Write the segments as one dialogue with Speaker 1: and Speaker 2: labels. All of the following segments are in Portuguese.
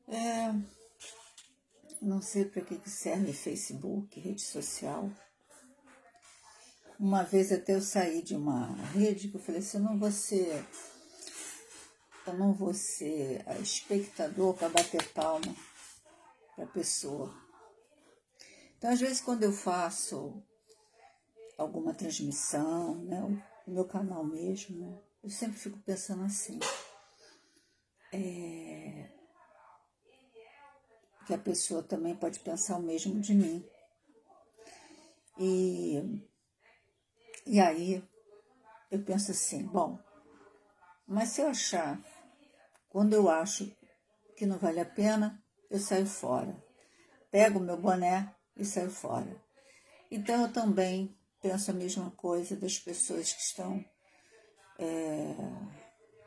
Speaker 1: É, não sei para que serve Facebook, rede social. Uma vez até eu saí de uma rede que eu falei assim, eu não vou ser espectador para bater palma para a pessoa. Então, às vezes, quando eu faço alguma transmissão, né, o meu canal mesmo, né, eu sempre fico pensando assim, que a pessoa também pode pensar o mesmo de mim. E aí eu penso assim, bom, mas se eu achar, quando eu acho que não vale a pena, eu saio fora. Pego o meu boné e saio fora. Então eu também penso a mesma coisa das pessoas que estão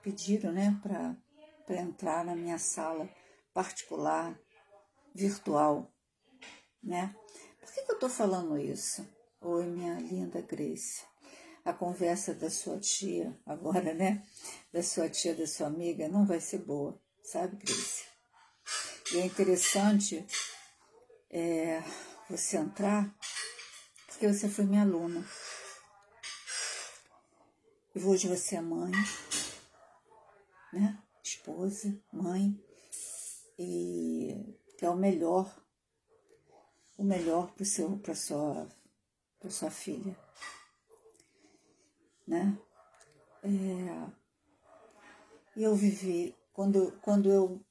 Speaker 1: pediram, né, para entrar na minha sala particular, virtual, né? Por que eu estou falando isso? Oi, minha linda Grace. A conversa da sua tia, agora, né? Da sua tia, da sua amiga, não vai ser boa, sabe, Grace? E é interessante você entrar, porque você foi minha aluna. E hoje você é mãe, né? Esposa, mãe, e é o melhor para sua filha, né? E eu vivi, quando eu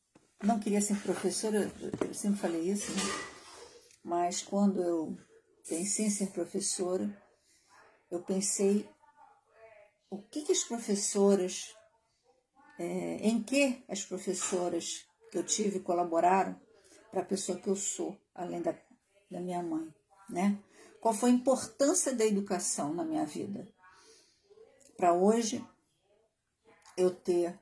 Speaker 1: não queria ser professora, eu sempre falei isso, né? Mas quando eu pensei em ser professora, eu pensei o que as professoras, em que as professoras que eu tive colaboraram para a pessoa que eu sou, além da minha mãe, né? Qual foi a importância da educação na minha vida? Para hoje eu ter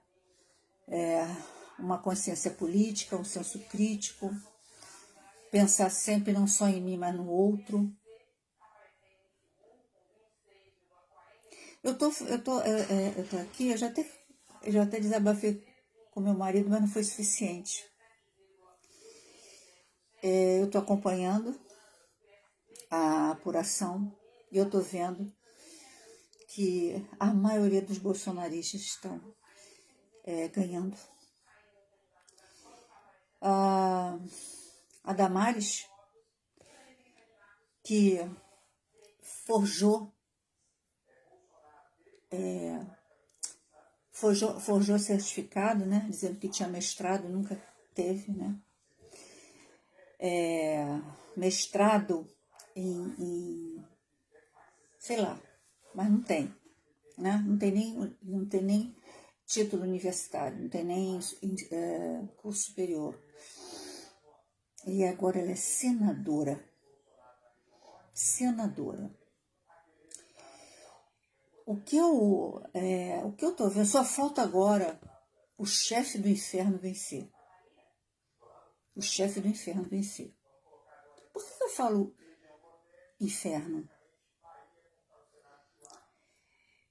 Speaker 1: uma consciência política, um senso crítico, pensar sempre não só em mim, mas no outro. Eu tô aqui, eu já até desabafei com meu marido, mas não foi suficiente. Eu estou acompanhando a apuração e eu estou vendo que a maioria dos bolsonaristas estão ganhando. A Damares, que forjou certificado, né, dizendo que tinha mestrado, nunca teve, né? Mestrado em sei lá, mas não tem, né? Não tem nem título universitário, não tem nem curso superior. E agora ela é senadora. Senadora. O que eu tô vendo, só falta agora o chefe do inferno vencer. O chefe do inferno vencer. Por que eu falo inferno?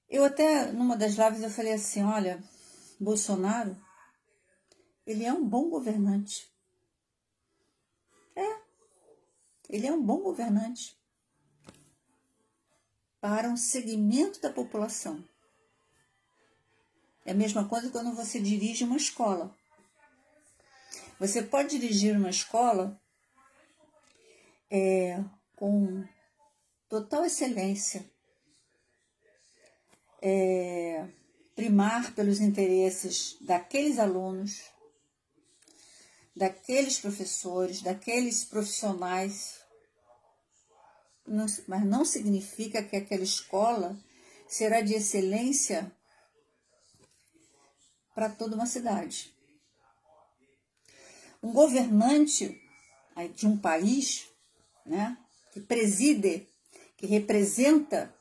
Speaker 1: Eu até, numa das lives, eu falei assim, olha, Bolsonaro, ele é um bom governante. Ele é um bom governante para um segmento da população. É a mesma coisa quando você dirige uma escola. Você pode dirigir uma escola com total excelência, primar pelos interesses daqueles alunos, daqueles professores, daqueles profissionais, mas não significa que aquela escola será de excelência para toda uma cidade. Um governante de um país, né, que preside, que representa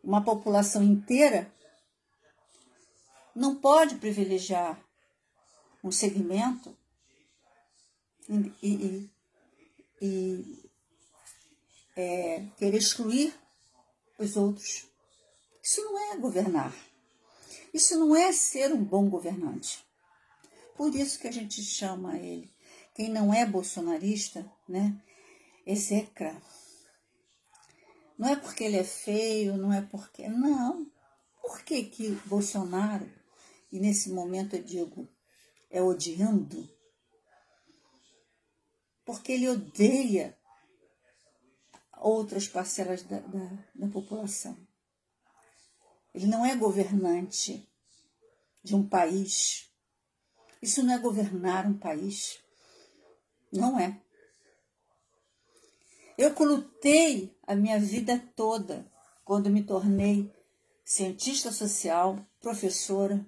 Speaker 1: uma população inteira, não pode privilegiar um segmento e querer excluir os outros. Isso não é governar. Isso não é ser um bom governante. Por isso que a gente chama ele. Quem não é bolsonarista, né, execra. Não é porque ele é feio, não é porque... Não. Por que que Bolsonaro, e nesse momento eu digo, é odiando? Porque ele odeia outras parcelas da população. Ele não é governante de um país. Isso não é governar um país. Não é. Eu que lutei a minha vida toda, quando me tornei cientista social, professora,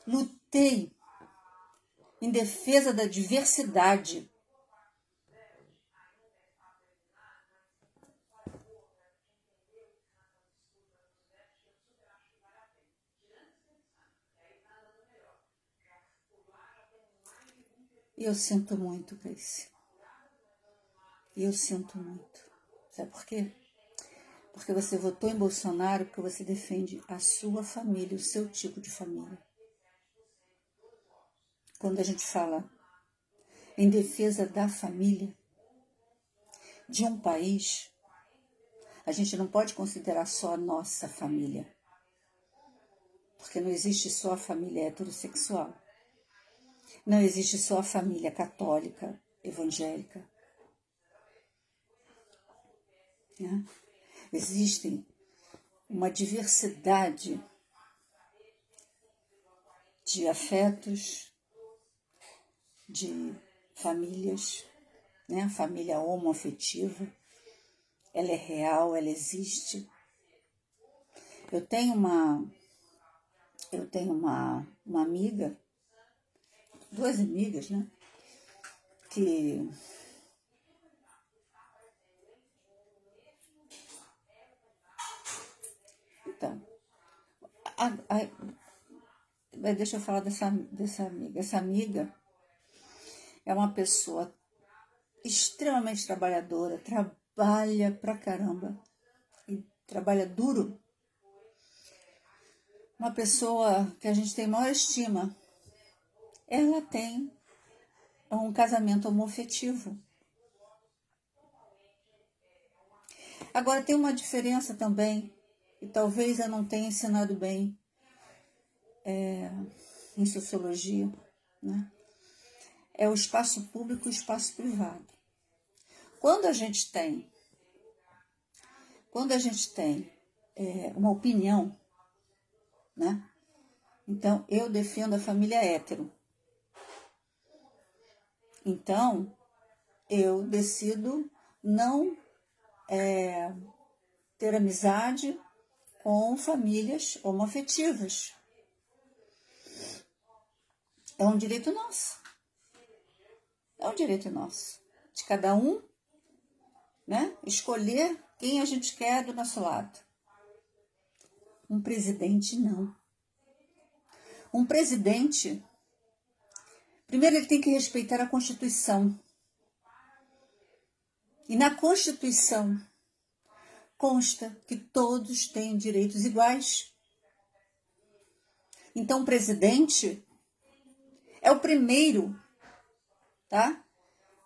Speaker 1: lutei em defesa da diversidade. E eu sinto muito, Grace. E eu sinto muito. Sabe por quê? Porque você votou em Bolsonaro porque você defende a sua família, o seu tipo de família. Quando a gente fala em defesa da família, de um país, a gente não pode considerar só a nossa família. Porque não existe só a família heterossexual. Não existe só a família católica, evangélica. Né? Existem uma diversidade de afetos, de famílias, né? A família homoafetiva, ela é real, ela existe. Eu tenho uma amiga, duas amigas, né? Que então, deixa eu falar dessa amiga. Essa amiga é uma pessoa extremamente trabalhadora, trabalha pra caramba e trabalha duro. Uma pessoa que a gente tem maior estima. Ela tem um casamento homoafetivo. Agora tem uma diferença também, e talvez eu não tenha ensinado bem em sociologia, né? É o espaço público e o espaço privado. Quando a gente tem uma opinião, né? Então, eu defendo a família hétero. Então, eu decido não ter amizade com famílias homoafetivas. É um direito nosso. É um direito nosso. De cada um, né? Escolher quem a gente quer do nosso lado. Um presidente, não. Um presidente, primeiro ele tem que respeitar a Constituição. E na Constituição consta que todos têm direitos iguais. Então, o presidente é o primeiro, tá?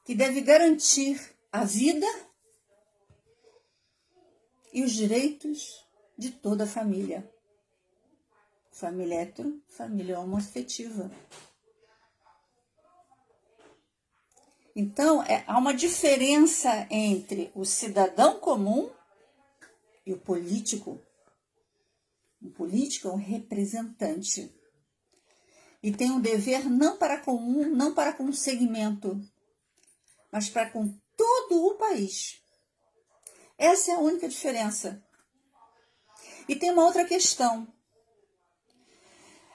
Speaker 1: Que deve garantir a vida e os direitos de toda a família. Família hétero, família homoafetiva. Então, há uma diferença entre o cidadão comum e o político. O político é um representante. E tem um dever não para com um, não para com um segmento, mas para com todo o país. Essa é a única diferença. E tem uma outra questão.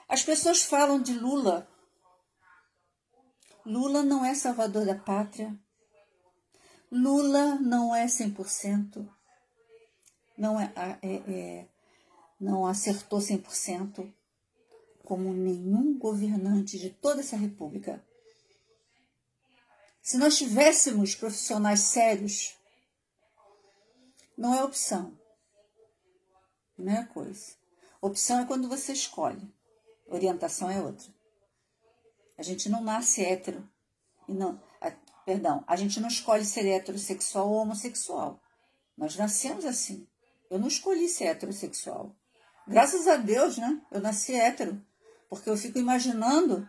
Speaker 1: As pessoas falam de Lula. Lula não é salvador da pátria. Lula não é 100%. Não acertou 100%, como nenhum governante de toda essa república. Se nós tivéssemos profissionais sérios, não é opção. Não é coisa. Opção é quando você escolhe. Orientação é outra. A gente não nasce hétero. Perdão, a gente não escolhe ser heterossexual ou homossexual. Nós nascemos assim. Eu não escolhi ser heterossexual. Graças a Deus, né? Eu nasci hétero. Porque eu fico imaginando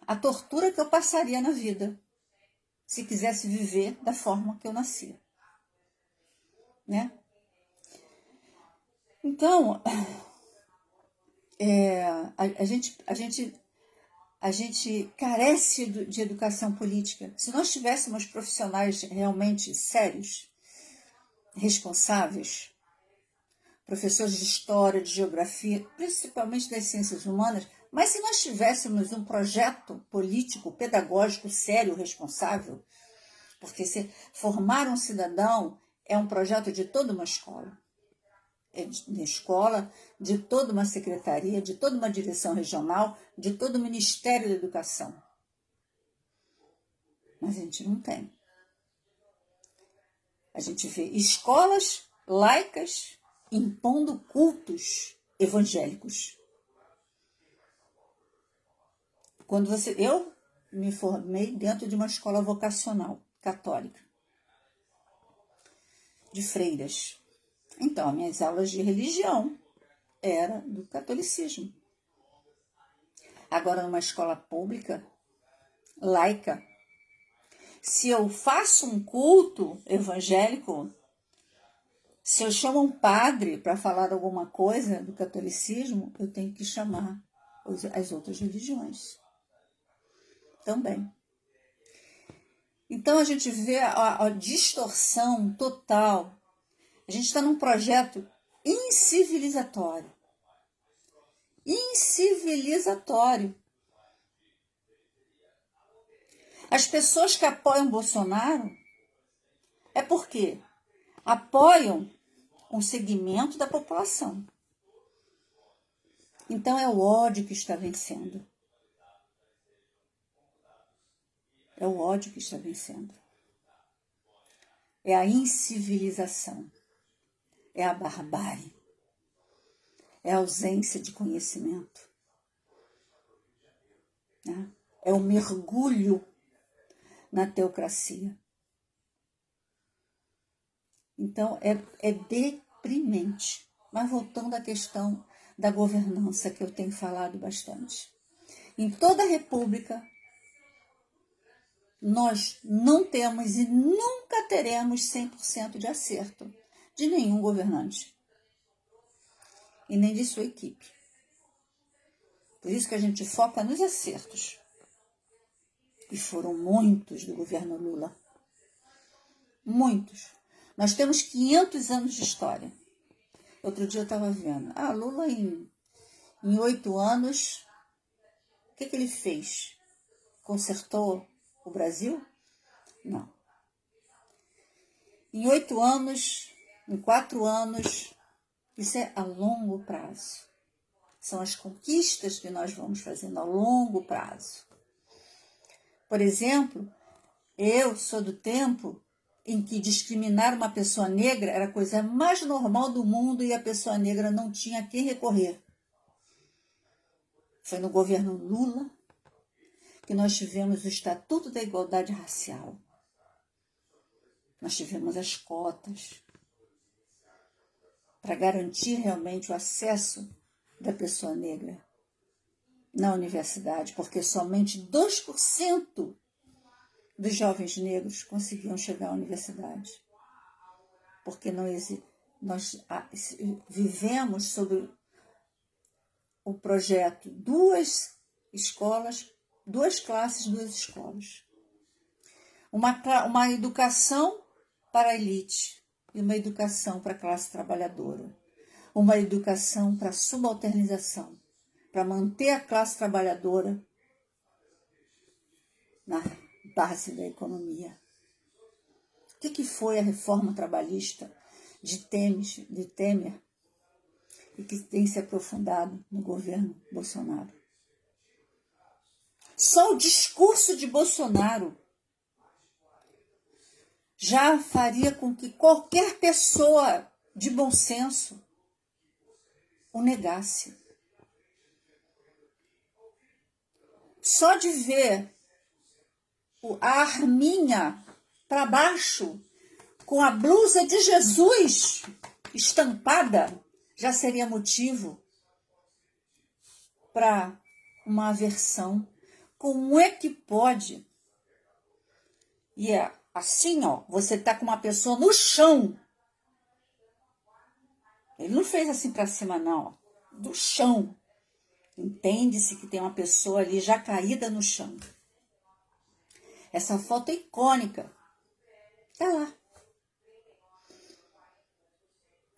Speaker 1: a tortura que eu passaria na vida se quisesse viver da forma que eu nasci. Né? Então, a gente carece de educação política. Se nós tivéssemos profissionais realmente sérios, responsáveis, professores de história, de geografia, principalmente das ciências humanas, mas se nós tivéssemos um projeto político, pedagógico, sério, responsável, porque se formar um cidadão é um projeto de toda uma escola. De escola, de toda uma secretaria, de toda uma direção regional, de todo o Ministério da Educação. Mas a gente não tem. A gente vê escolas laicas impondo cultos evangélicos. Eu me formei dentro de uma escola vocacional católica, de freiras. Então, as minhas aulas de religião eram do catolicismo. Agora, numa escola pública, laica, se eu faço um culto evangélico, se eu chamo um padre para falar alguma coisa do catolicismo, eu tenho que chamar as outras religiões também. Então, a gente vê a distorção total. A gente está num projeto incivilizatório. Incivilizatório. As pessoas que apoiam Bolsonaro é porque apoiam um segmento da população. Então é o ódio que está vencendo. É o ódio que está vencendo. É a incivilização. É a barbárie. É a ausência de conhecimento. Né? É o mergulho na teocracia. Então, é deprimente. Mas voltando à questão da governança, que eu tenho falado bastante. Em toda a república, nós não temos e nunca teremos 100% de acerto de nenhum governante. E nem de sua equipe. Por isso que a gente foca nos acertos. E foram muitos do governo Lula. Muitos. Nós temos 500 anos de história. Outro dia eu estava vendo. Lula em 8 anos, o que ele fez? Consertou o Brasil? Não. Em 8 anos, em 4 anos, isso é a longo prazo. São as conquistas que nós vamos fazendo a longo prazo. Por exemplo, eu sou do tempo em que discriminar uma pessoa negra era a coisa mais normal do mundo e a pessoa negra não tinha a quem recorrer. Foi no governo Lula que nós tivemos o Estatuto da Igualdade Racial. Nós tivemos as cotas para garantir realmente o acesso da pessoa negra na universidade, porque somente 2% dos jovens negros conseguiam chegar à universidade. Porque nós vivemos sob o projeto 2 escolas, 2 classes, 2 escolas. Uma educação para a elite e uma educação para a classe trabalhadora. Uma educação para a subalternização, para manter a classe trabalhadora na base da economia. O que foi a reforma trabalhista de Temer e que tem se aprofundado no governo Bolsonaro? Só o discurso de Bolsonaro já faria com que qualquer pessoa de bom senso o negasse. Só de ver a arminha para baixo, com a blusa de Jesus estampada, já seria motivo para uma aversão. Como é que pode? E é assim, ó, você tá com uma pessoa no chão. Ele não fez assim para cima, não, ó, do chão. Entende-se que tem uma pessoa ali já caída no chão. Essa foto é icônica. Tá lá.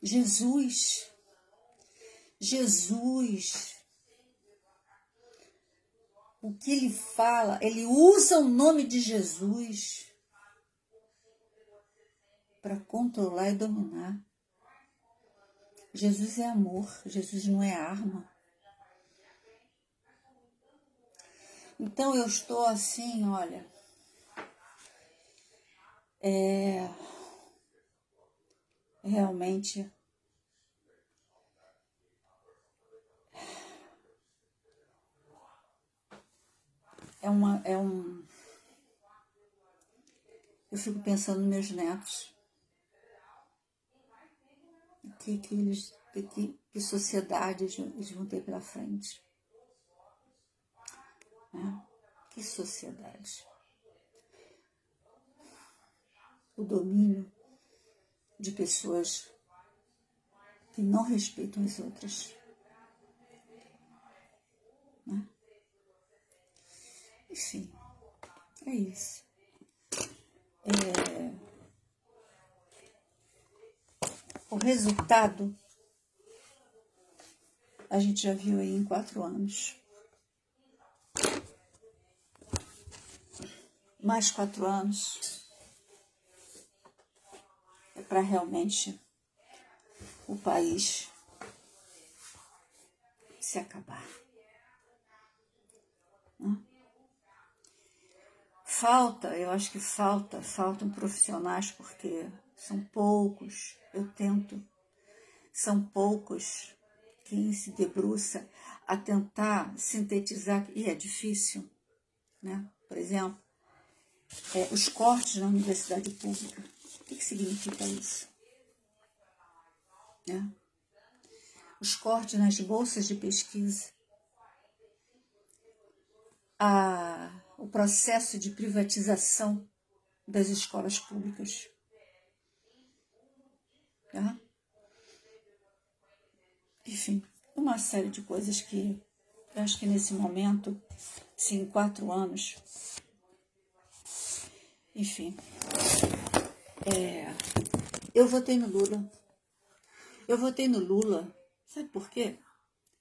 Speaker 1: Jesus. O que ele fala, ele usa o nome de Jesus para controlar e dominar. Jesus é amor, Jesus não é arma. Então eu estou assim, olha, realmente eu fico pensando nos meus netos, que sociedade eles vão ter pela frente, né? Que sociedade. O domínio de pessoas que não respeitam as outras, né? Enfim, é isso. O resultado a gente já viu aí em 4 anos. Mais 4 anos é para realmente o país se acabar. Eu acho que faltam profissionais, porque são poucos, são poucos quem se debruça a tentar sintetizar, e é difícil, né? Por exemplo, os cortes na universidade pública. O que significa isso? Né? Os cortes nas bolsas de pesquisa. O processo de privatização das escolas públicas. Tá? Enfim, uma série de coisas que eu acho que nesse momento, sim, em 4 anos, enfim, eu votei no Lula. Sabe por quê?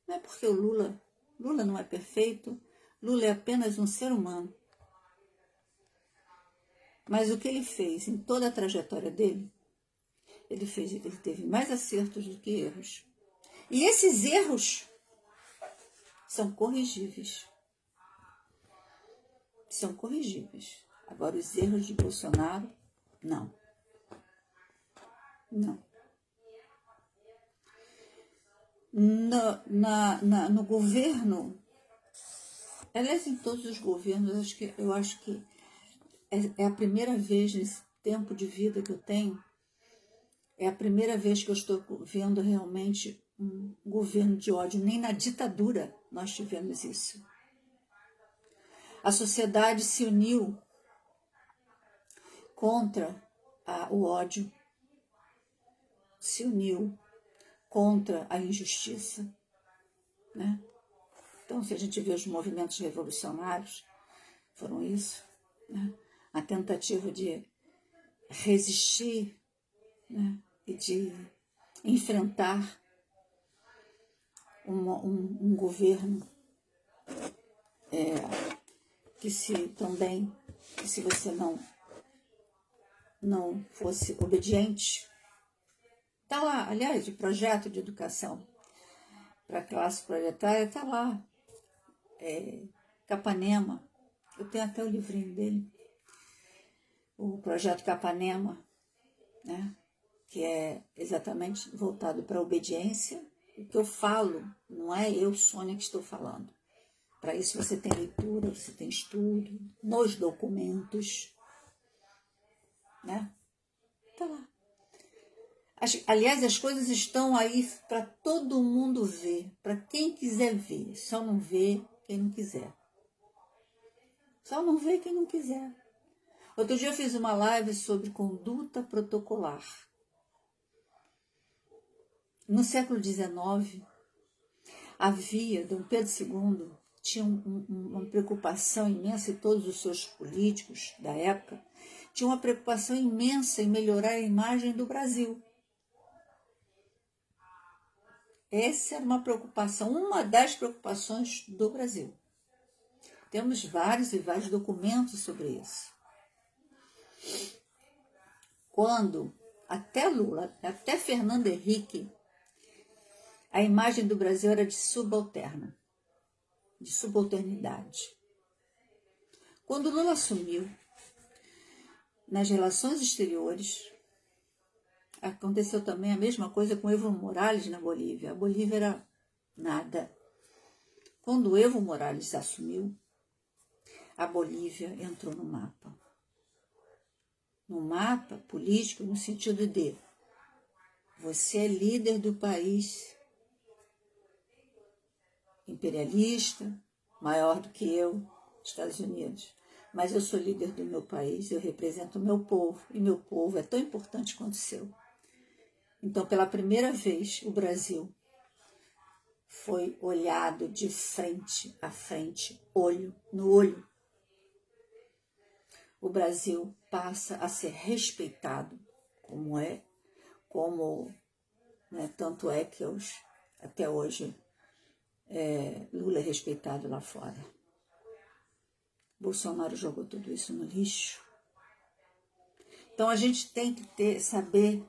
Speaker 1: Não é porque o Lula não é perfeito, Lula é apenas um ser humano. Mas o que ele fez em toda a trajetória dele, ele teve mais acertos do que erros. E esses erros são corrigíveis. Agora, os erros de Bolsonaro, não. No governo, aliás, em todos os governos, eu acho que é a primeira vez nesse tempo de vida que eu tenho, é a primeira vez que eu estou vendo realmente um governo de ódio. Nem na ditadura nós tivemos isso. A sociedade se uniu contra o ódio, se uniu contra a injustiça, né? Então, se a gente vê os movimentos revolucionários, foram isso, né? A tentativa de resistir, né? E de enfrentar um governo que se você não fosse obediente, tá lá, aliás, o projeto de educação para a classe proletária tá lá, Capanema, eu tenho até o livrinho dele, o projeto Capanema, né? Que é exatamente voltado para a obediência. O que eu falo não é eu, Sônia, que estou falando. Para isso você tem leitura, você tem estudo, nos documentos, né? Tá lá. Aliás, as coisas estão aí para todo mundo ver, para quem quiser ver. Só não vê quem não quiser. Só não vê quem não quiser. Outro dia eu fiz uma live sobre conduta protocolar. No século XIX, havia, Dom Pedro II tinha uma preocupação imensa, e todos os seus políticos da época tinham uma preocupação imensa em melhorar a imagem do Brasil. Essa era uma preocupação, uma das preocupações do Brasil. Temos vários e vários documentos sobre isso. Quando até Lula, até Fernando Henrique, a imagem do Brasil era de subalterna, de subalternidade. Quando Lula assumiu, nas relações exteriores, aconteceu também a mesma coisa com Evo Morales na Bolívia. A Bolívia era nada. Quando Evo Morales assumiu, a Bolívia entrou no mapa. No mapa político, no sentido de você é líder do país imperialista, maior do que eu, Estados Unidos. Mas eu sou líder do meu país, eu represento o meu povo, e meu povo é tão importante quanto o seu. Então, pela primeira vez, o Brasil foi olhado de frente a frente, olho no olho. O Brasil passa a ser respeitado, tanto é que até hoje Lula é respeitado lá fora. Bolsonaro jogou tudo isso no lixo. Então a gente tem que saber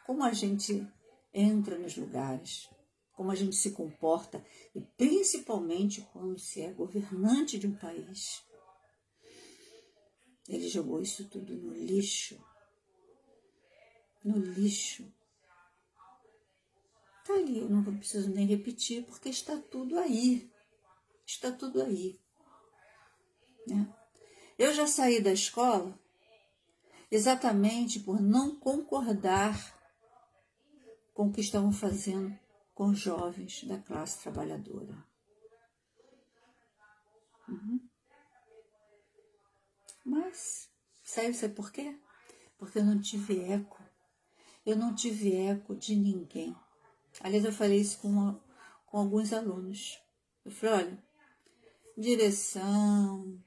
Speaker 1: como a gente entra nos lugares, como a gente se comporta, e principalmente quando se é governante de um país. Ele jogou isso tudo no lixo. No lixo. Tá ali, eu não preciso nem repetir, porque está tudo aí. Está tudo aí. Né? Eu já saí da escola exatamente por não concordar com o que estavam fazendo com os jovens da classe trabalhadora. Mas, sabe por quê? Porque eu não tive eco. Eu não tive eco de ninguém. Aliás, eu falei isso com alguns alunos. Eu falei, olha, direção,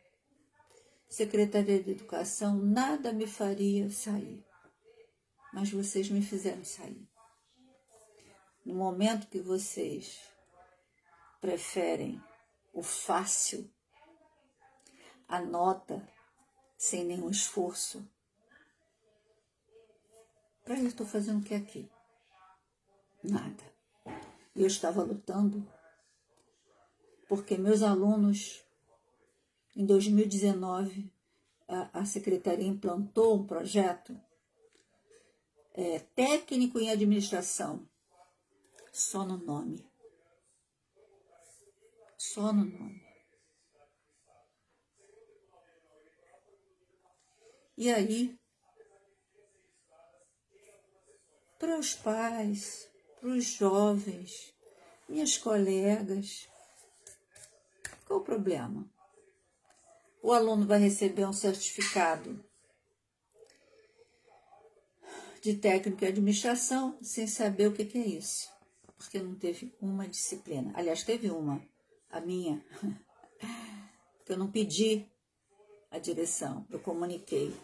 Speaker 1: Secretaria de Educação, nada me faria sair. Mas vocês me fizeram sair. No momento que vocês preferem o fácil, a nota, sem nenhum esforço, para eu estou fazendo o que aqui? Nada. E eu estava lutando porque meus alunos, em 2019, a secretaria implantou um projeto técnico em administração, só no nome. Só no nome. E aí, para os pais, para os jovens, minhas colegas, qual o problema? O aluno vai receber um certificado de técnico em administração sem saber o que é isso, porque não teve uma disciplina. Aliás, teve uma, a minha, que eu não pedi a direção, eu comuniquei.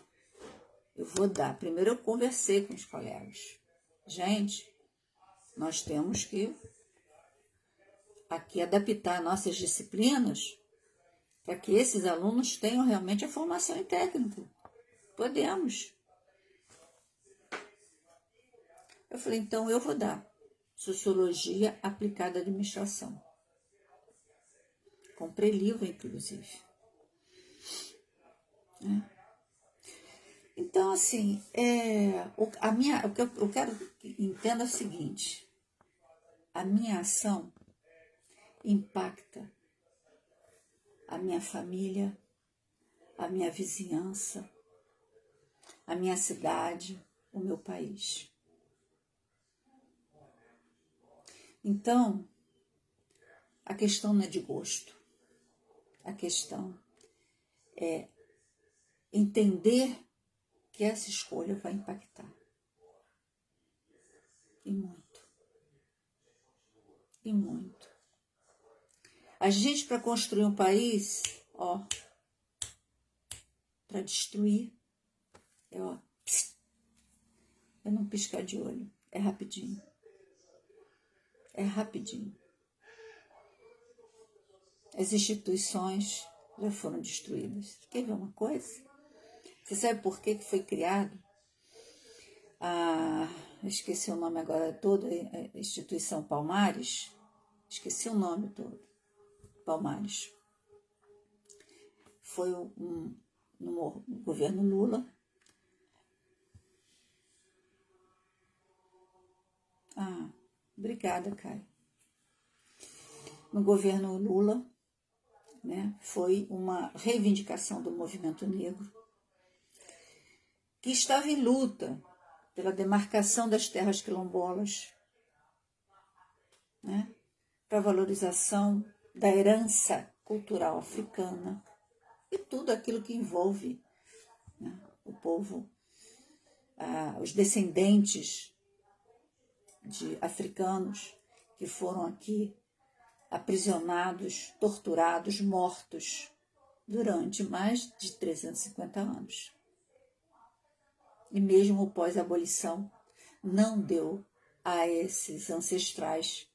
Speaker 1: Eu vou dar. Primeiro eu conversei com os colegas. Gente, nós temos que aqui adaptar nossas disciplinas para que esses alunos tenham realmente a formação em técnico. Podemos. Eu falei, então eu vou dar Sociologia Aplicada à Administração. Comprei livro, inclusive. Então, assim, o que eu quero que entenda é o seguinte: a minha ação impacta a minha família, a minha vizinhança, a minha cidade, o meu país. Então, a questão não é de gosto. A questão é entender que essa escolha vai impactar. E muito. E muito. A gente, para construir um país, para destruir, é não piscar de olho. É rapidinho. É rapidinho. As instituições já foram destruídas. Quer ver uma coisa? Você sabe por que foi criado? Esqueci o nome agora todo, a instituição Palmares. Esqueci o nome todo. Palmares. Foi no governo Lula. Obrigada, Caio. No governo Lula, né, foi uma reivindicação do movimento negro que estava em luta pela demarcação das terras quilombolas, né, para a valorização da herança cultural africana e tudo aquilo que envolve, né, o povo, os descendentes de africanos que foram aqui aprisionados, torturados, mortos durante mais de 350 anos. E mesmo o pós-abolição não deu a esses ancestrais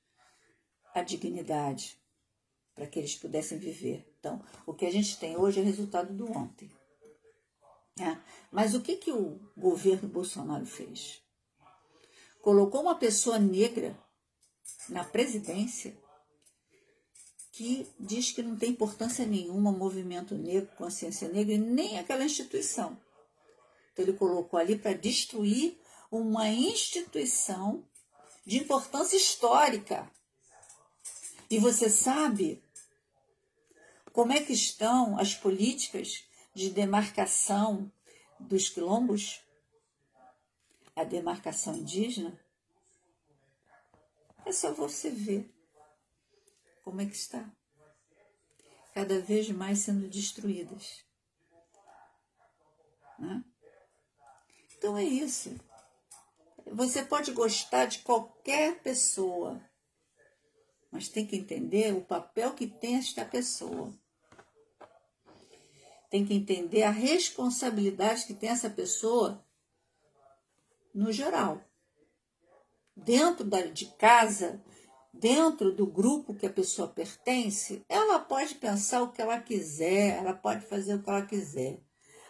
Speaker 1: a dignidade para que eles pudessem viver. Então, o que a gente tem hoje é resultado do ontem. Mas o que o governo Bolsonaro fez? Colocou uma pessoa negra na presidência que diz que não tem importância nenhuma movimento negro, consciência negra, e nem aquela instituição. Então ele colocou ali para destruir uma instituição de importância histórica. E você sabe como é que estão as políticas de demarcação dos quilombos? A demarcação indígena? É só você ver como é que está. Cada vez mais sendo destruídas. Né? Então é isso. Você pode gostar de qualquer pessoa, mas tem que entender o papel que tem esta pessoa. Tem que entender a responsabilidade que tem essa pessoa no geral. Dentro de casa, dentro do grupo que a pessoa pertence, ela pode pensar o que ela quiser, ela pode fazer o que ela quiser.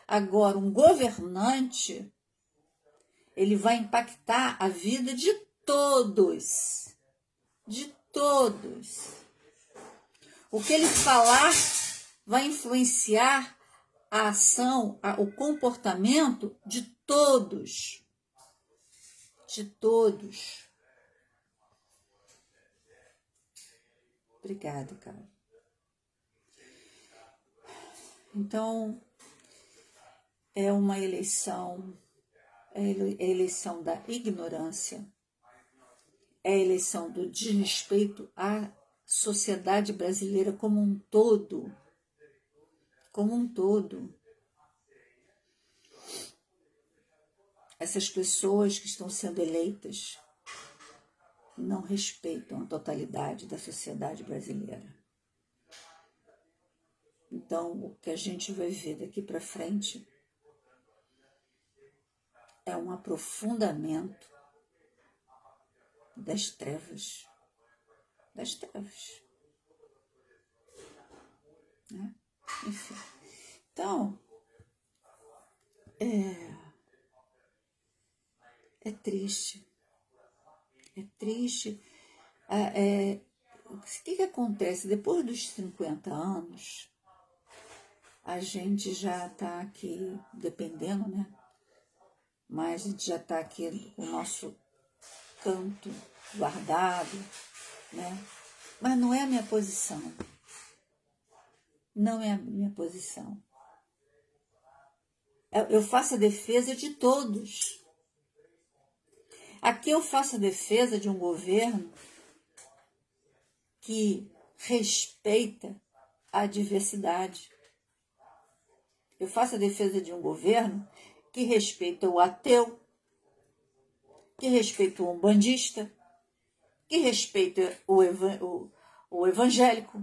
Speaker 1: Agora, um governante, ele vai impactar a vida de todos. De todos. O que ele falar vai influenciar a ação, o comportamento de todos. De todos. Obrigada, cara. Então, é uma eleição, é a eleição da ignorância, é a eleição do desrespeito à sociedade brasileira como um todo. Como um todo. Essas pessoas que estão sendo eleitas não respeitam a totalidade da sociedade brasileira. Então, o que a gente vai ver daqui para frente é um aprofundamento das trevas. Das trevas. Né? Enfim. Então, é triste. É triste. O que acontece? Depois dos 50 anos, a gente já está aqui, dependendo, né? Mas a gente já está aqui com o nosso canto guardado, né? Mas não é a minha posição. não é a minha posição. Eu faço a defesa de todos. Aqui eu faço a defesa de um governo que respeita a diversidade. Eu faço a defesa de um governo que respeita o ateu, que respeita o umbandista, que respeita o evangélico,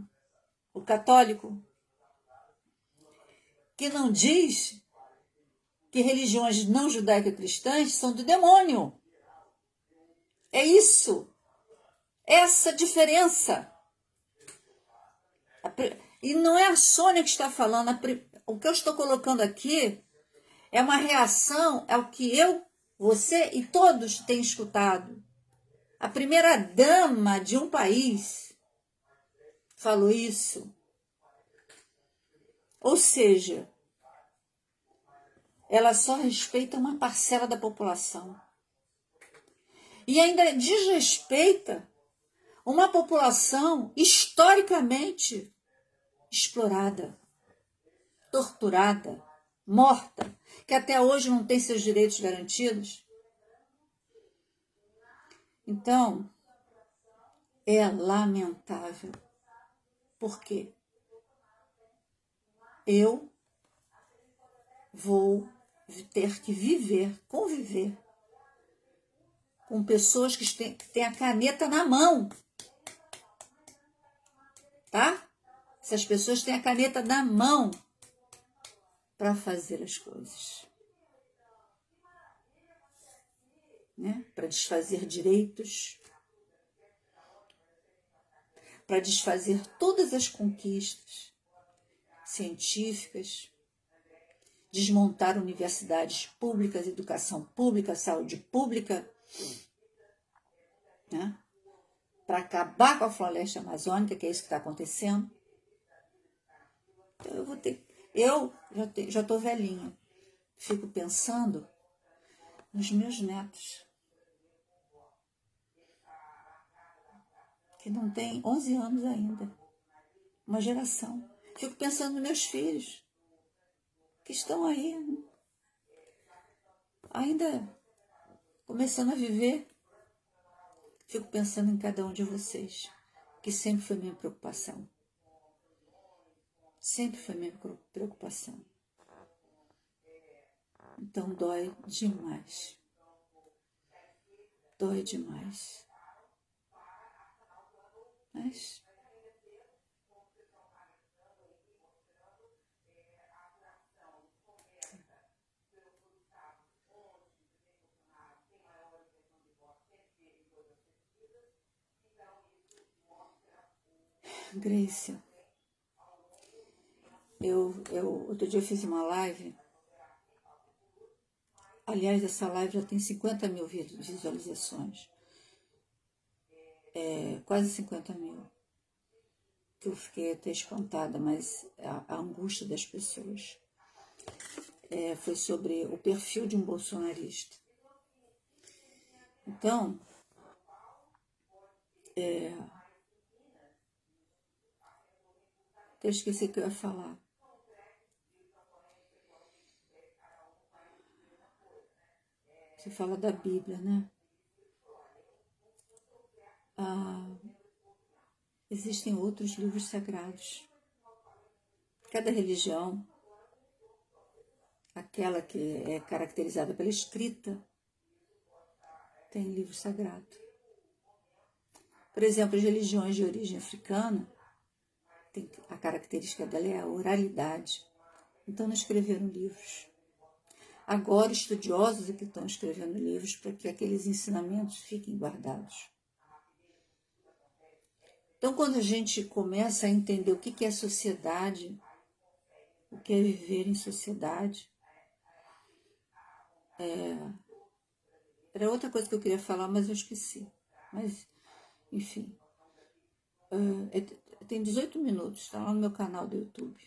Speaker 1: o católico, que não diz que religiões não judaico-cristãs são do demônio. É isso, essa diferença. E não é a Sônia que está falando, o que eu estou colocando aqui é uma reação ao que eu, você e todos têm escutado. A primeira dama de um país falou isso. Ou seja, ela só respeita uma parcela da população. E ainda desrespeita uma população historicamente explorada, torturada, morta, que até hoje não tem seus direitos garantidos. Então, é lamentável. Por quê? Eu vou ter que conviver com pessoas que têm a caneta na mão, tá? Essas pessoas têm a caneta na mão para fazer as coisas, né? Para desfazer direitos, para desfazer todas as conquistas científicas, desmontar universidades públicas, educação pública, saúde pública, né? Para acabar com a floresta amazônica, que é isso que está acontecendo. Então eu já estou velhinha, fico pensando nos meus netos, que não têm 11 anos ainda, uma geração. Fico pensando nos meus filhos, que estão aí, ainda começando a viver. Fico pensando em cada um de vocês, que sempre foi minha preocupação. Sempre foi minha preocupação. Então dói demais. Dói demais. Mas Grace, outro dia eu fiz uma live. Aliás, essa live já tem 50 mil visualizações. Quase 50 mil. Que eu fiquei até espantada, mas a angústia das pessoas. Foi sobre o perfil de um bolsonarista. Então, eu esqueci o que eu ia falar. Você fala da Bíblia, né? Existem outros livros sagrados. Cada religião, aquela que é caracterizada pela escrita, tem livro sagrado. Por exemplo, as religiões de origem africana, a característica dela é a oralidade. Então não escreveram livros. Agora estudiosos é que estão escrevendo livros para que aqueles ensinamentos fiquem guardados. Então quando a gente começa a entender o que é sociedade, o que é viver em sociedade, era outra coisa que eu queria falar, mas eu esqueci. Mas, enfim, tem 18 minutos, está lá no meu canal do YouTube,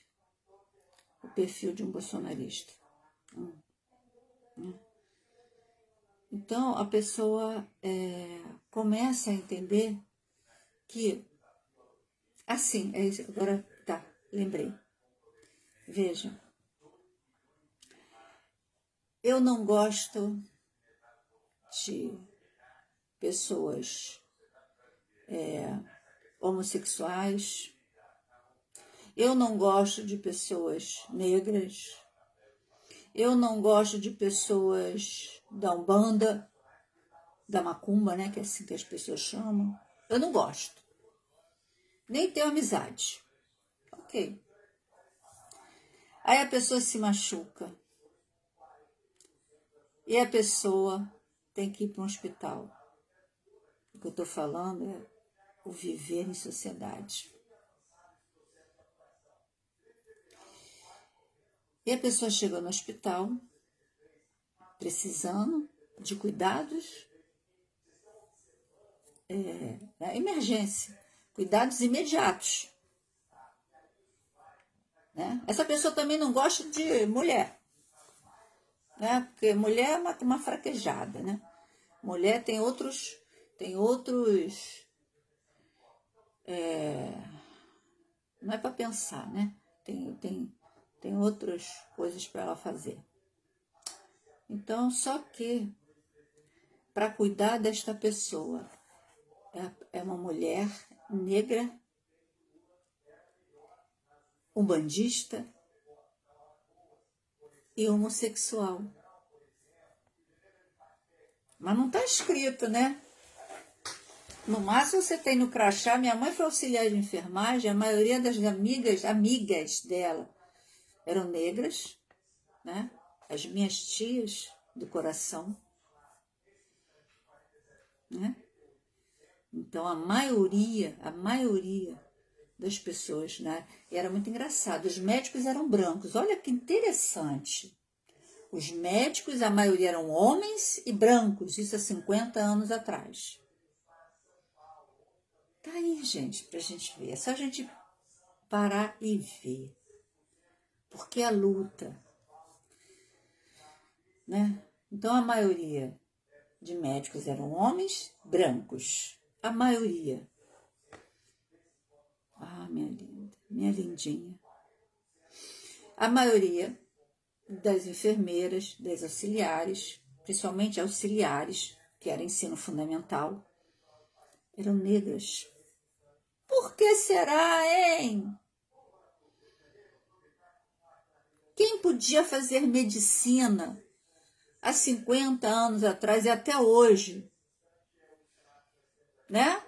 Speaker 1: o perfil de um bolsonarista. Então, a pessoa começa a entender que, assim, agora, lembrei. Veja, eu não gosto de pessoas homossexuais, eu não gosto de pessoas negras, eu não gosto de pessoas da Umbanda, da Macumba, né, que é assim que as pessoas chamam. Eu não gosto. Nem tenho amizade. Ok. Aí a pessoa se machuca. E a pessoa tem que ir para um hospital. O que eu estou falando é o viver em sociedade. E a pessoa chega no hospital precisando de cuidados, emergência, cuidados imediatos. Né? Essa pessoa também não gosta de mulher, né? Porque mulher é uma fraquejada, né? Mulher tem outros não é para pensar, né? Tem outras coisas para ela fazer. Então, só que para cuidar desta pessoa é uma mulher negra, umbandista e homossexual. Mas não está escrito, né? No máximo você tem no crachá. Minha mãe foi auxiliar de enfermagem, a maioria das amigas dela eram negras, né? As minhas tias do coração, né? Então a maioria das pessoas, né? Era muito engraçado. Os médicos eram brancos. Olha que interessante. Os médicos, a maioria eram homens e brancos, isso há 50 anos atrás. Tá aí, gente, pra gente ver. É só a gente parar e ver. Porque a luta, né? Então a maioria de médicos eram homens brancos. A maioria. Ah, minha linda, minha lindinha. A maioria das enfermeiras, das auxiliares, principalmente auxiliares, que era ensino fundamental, eram negras. Por que será, hein? Quem podia fazer medicina há 50 anos atrás e até hoje, né?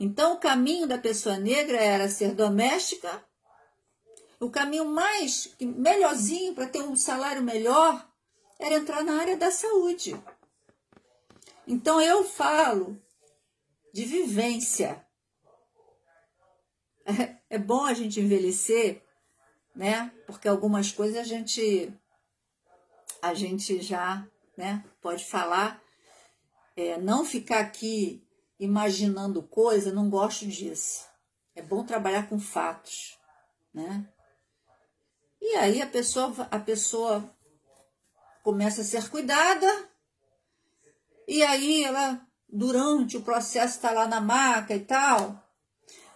Speaker 1: Então, o caminho da pessoa negra era ser doméstica. O caminho melhorzinho para ter um salário melhor era entrar na área da saúde. Então, eu falo de vivência. É bom a gente envelhecer, né? Porque algumas coisas a gente já, né, pode falar. Não ficar aqui imaginando coisa, não gosto disso. É bom trabalhar com fatos, né? E aí a pessoa começa a ser cuidada, e aí ela, durante o processo, está lá na maca e tal,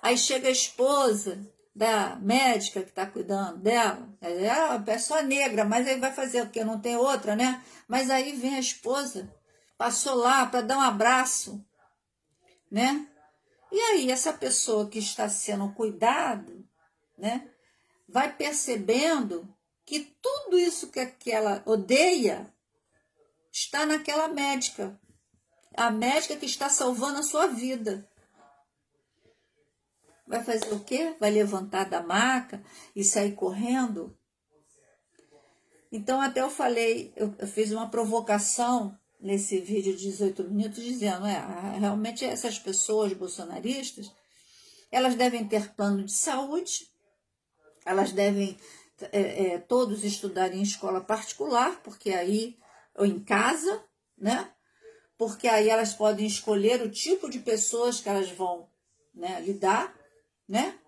Speaker 1: aí chega a esposa da médica que está cuidando dela, é uma pessoa negra, mas aí vai fazer o quê? Não tem outra, né? Mas aí vem a esposa, passou lá para dar um abraço, né? E aí essa pessoa que está sendo cuidado, né, vai percebendo que tudo isso que ela odeia está naquela médica. A médica que está salvando a sua vida. Vai fazer o quê? Vai levantar da maca e sair correndo? Então até eu falei, eu fiz uma provocação nesse vídeo de 18 minutos dizendo, realmente essas pessoas bolsonaristas, elas devem ter plano de saúde, elas devem todos estudarem em escola particular, porque aí, ou em casa, né? Porque aí elas podem escolher o tipo de pessoas que elas vão, né, lidar, né?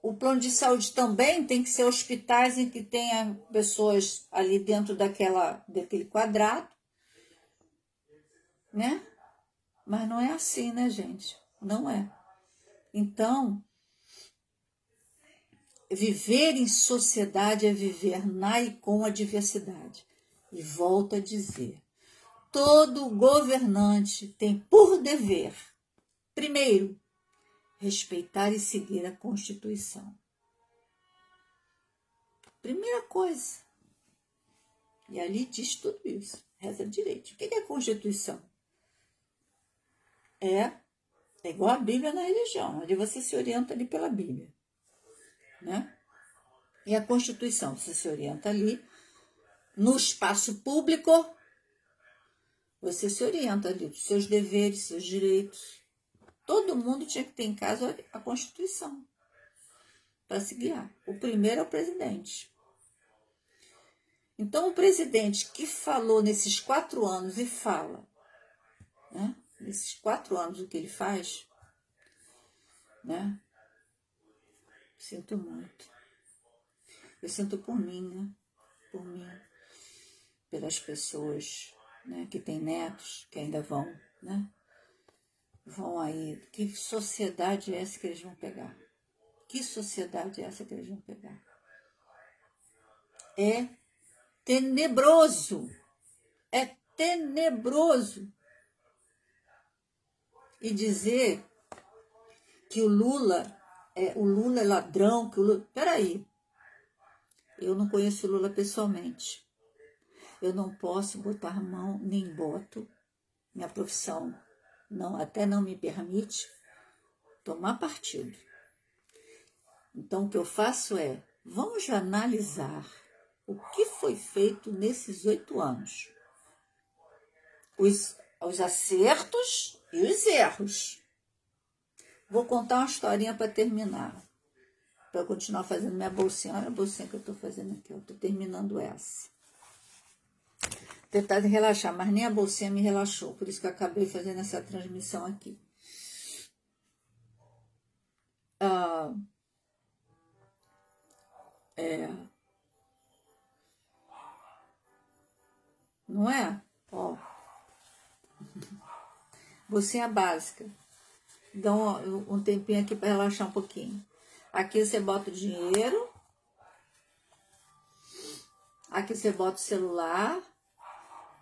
Speaker 1: O plano de saúde também tem que ser hospitais em que tenha pessoas ali dentro daquele quadrado, né? Mas não é assim, né, gente? Não é. Então, Viver em sociedade é viver na e com a diversidade. E volto a dizer, todo governante tem por dever, primeiro, respeitar e seguir a Constituição. Primeira coisa. E ali diz tudo isso. Reza direito. O que é a Constituição? É igual a Bíblia na religião, onde você se orienta ali pela Bíblia. Né? E a Constituição, você se orienta ali. No espaço público, você se orienta ali dos seus deveres, seus direitos. Todo mundo tinha que ter em casa a Constituição para se guiar. O primeiro é o presidente. Então, o presidente que falou nesses 4 anos e fala, né? Nesses 4 anos o que ele faz, né? Sinto muito. Eu sinto por mim, né? Por mim, pelas pessoas, né? Que têm netos, que ainda vão, né? Vão aí. Que sociedade é essa que eles vão pegar? Que sociedade é essa que eles vão pegar? É tenebroso. É tenebroso. E dizer que o Lula é ladrão, que o Lula... Peraí, eu não conheço o Lula pessoalmente. Eu não posso botar mão, nem boto, minha profissão até não me permite tomar partido. Então, o que eu faço é, vamos analisar o que foi feito nesses 8 anos. Os acertos e os erros. Vou contar uma historinha para terminar. Para eu continuar fazendo minha bolsinha. Olha a bolsinha que eu estou fazendo aqui. Eu estou terminando essa. Tentar relaxar, mas nem a bolsinha me relaxou. Por isso que eu acabei fazendo essa transmissão aqui. Não é? Ó. Bolsinha básica. Dá um tempinho aqui para relaxar um pouquinho. Aqui você bota o dinheiro. Aqui você bota o celular.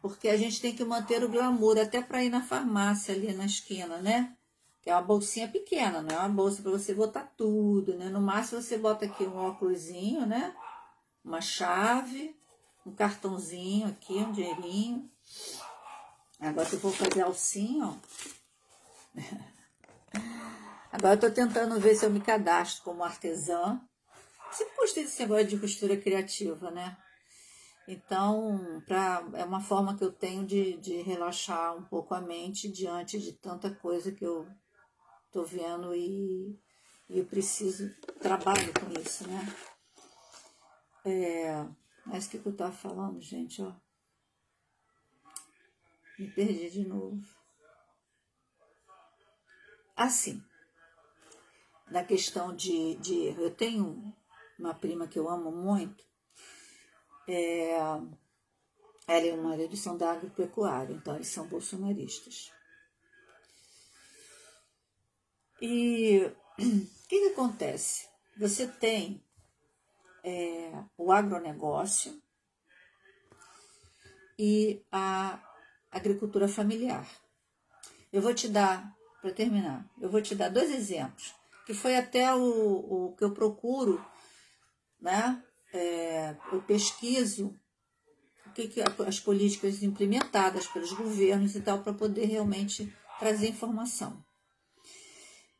Speaker 1: Porque a gente tem que manter o glamour, até para ir na farmácia ali na esquina, né? Que é uma bolsinha pequena, não é uma bolsa para você botar tudo, né? No máximo você bota aqui um óculosinho, né? Uma chave, um cartãozinho aqui, um dinheirinho. Agora eu vou fazer alcinho, ó. Agora eu tô tentando ver se eu me cadastro como artesã. Sempre gostei desse negócio de costura criativa, né? Então, é uma forma que eu tenho de relaxar um pouco a mente diante de tanta coisa que eu tô vendo e eu preciso, trabalho com isso, né? Mas o que eu tava falando, gente, ó? Me perdi de novo. Assim, na questão eu tenho uma prima que eu amo muito, ela é uma redução da agropecuária, então eles são bolsonaristas. E o que acontece? Você tem o agronegócio e a agricultura familiar. Eu vou te dar, para terminar, eu vou te dar 2 exemplos, que foi até o que eu procuro, né? Eu pesquiso o que as políticas implementadas pelos governos e tal, para poder realmente trazer informação.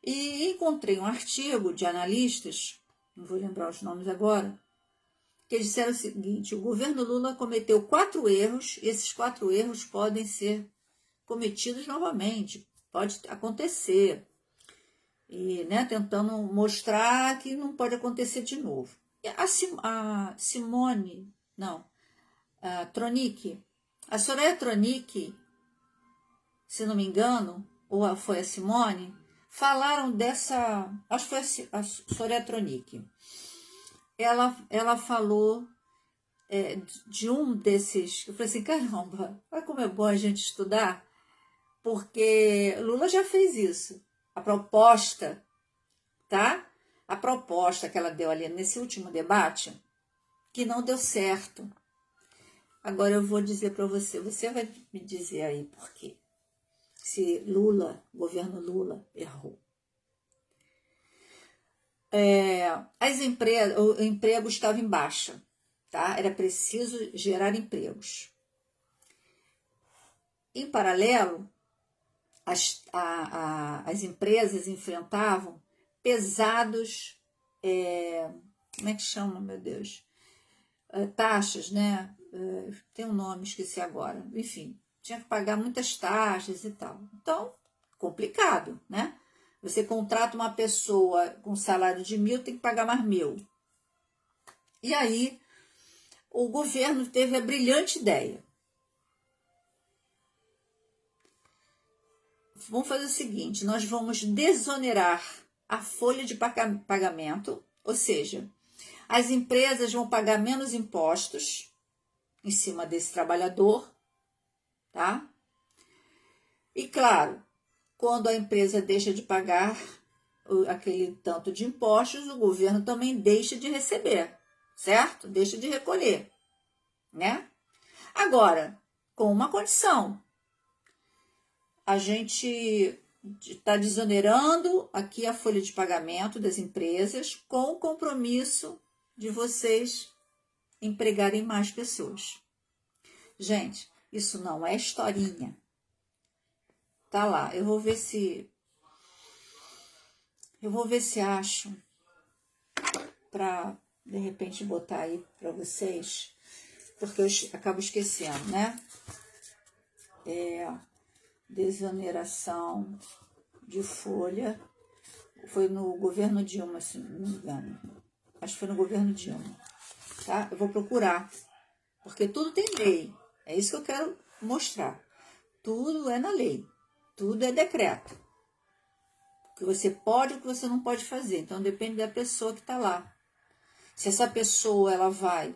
Speaker 1: E encontrei um artigo de analistas, não vou lembrar os nomes agora, que disseram o seguinte: o governo Lula cometeu 4 erros, e esses 4 erros podem ser cometidos novamente, pode acontecer. E, né, tentando mostrar que não pode acontecer de novo. E a Simone, não, a Tronic, a Soraya Tronic, se não me engano, ou foi a Simone, falaram dessa, acho que foi a Soraya Tronic. Ela falou de um desses, eu falei assim, caramba, olha como é bom a gente estudar, porque Lula já fez isso, a proposta, tá? a proposta que ela deu ali nesse último debate, que não deu certo. Agora eu vou dizer para você, você vai me dizer aí por quê. Se governo Lula errou. O emprego estava em baixa, tá? Era preciso gerar empregos. Em paralelo, as empresas enfrentavam pesados, como é que chama, meu Deus? Taxas, né? Tem um nome, esqueci agora. Enfim, tinha que pagar muitas taxas e tal. Então, complicado, né? Você contrata uma pessoa com salário de 1.000, tem que pagar mais 1.000. E aí, o governo teve a brilhante ideia. Vamos fazer o seguinte, nós vamos desonerar a folha de pagamento, ou seja, as empresas vão pagar menos impostos em cima desse trabalhador, tá? E claro, quando a empresa deixa de pagar aquele tanto de impostos, o governo também deixa de receber, certo? Deixa de recolher, né? Agora, com uma condição, a gente está desonerando aqui a folha de pagamento das empresas com o compromisso de vocês empregarem mais pessoas. Gente, isso não é historinha. Tá lá, eu vou ver se acho para de repente botar aí para vocês, porque eu acabo esquecendo, né? Desoneração de folha. Foi no governo Dilma, se não me engano. Acho que foi no governo Dilma. Tá? Eu vou procurar. Porque tudo tem lei. É isso que eu quero mostrar. Tudo é na lei. Tudo é decreto. O que você pode e o que você não pode fazer. Então, depende da pessoa que está lá. Se essa pessoa ela vai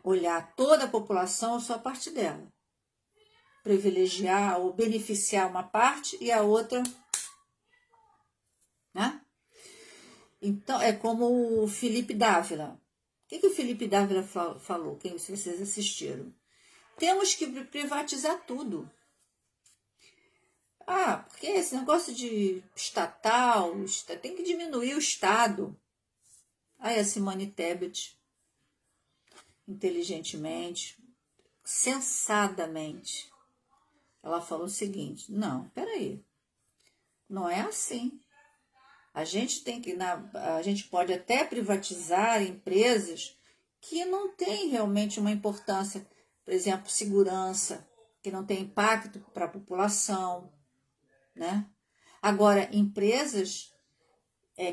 Speaker 1: olhar toda a população, só a parte dela. Privilegiar ou beneficiar uma parte e a outra, né? Então, é como o Felipe Dávila. O que o Felipe Dávila falou? Se vocês assistiram. Temos que privatizar tudo. Porque esse negócio de estatal, tem que diminuir o Estado. Aí a Simone Tebet, inteligentemente, sensadamente, ela falou o seguinte, não, peraí, não é assim. A gente pode até privatizar empresas que não têm realmente uma importância, por exemplo, segurança, que não tem impacto para a população, né? Agora, empresas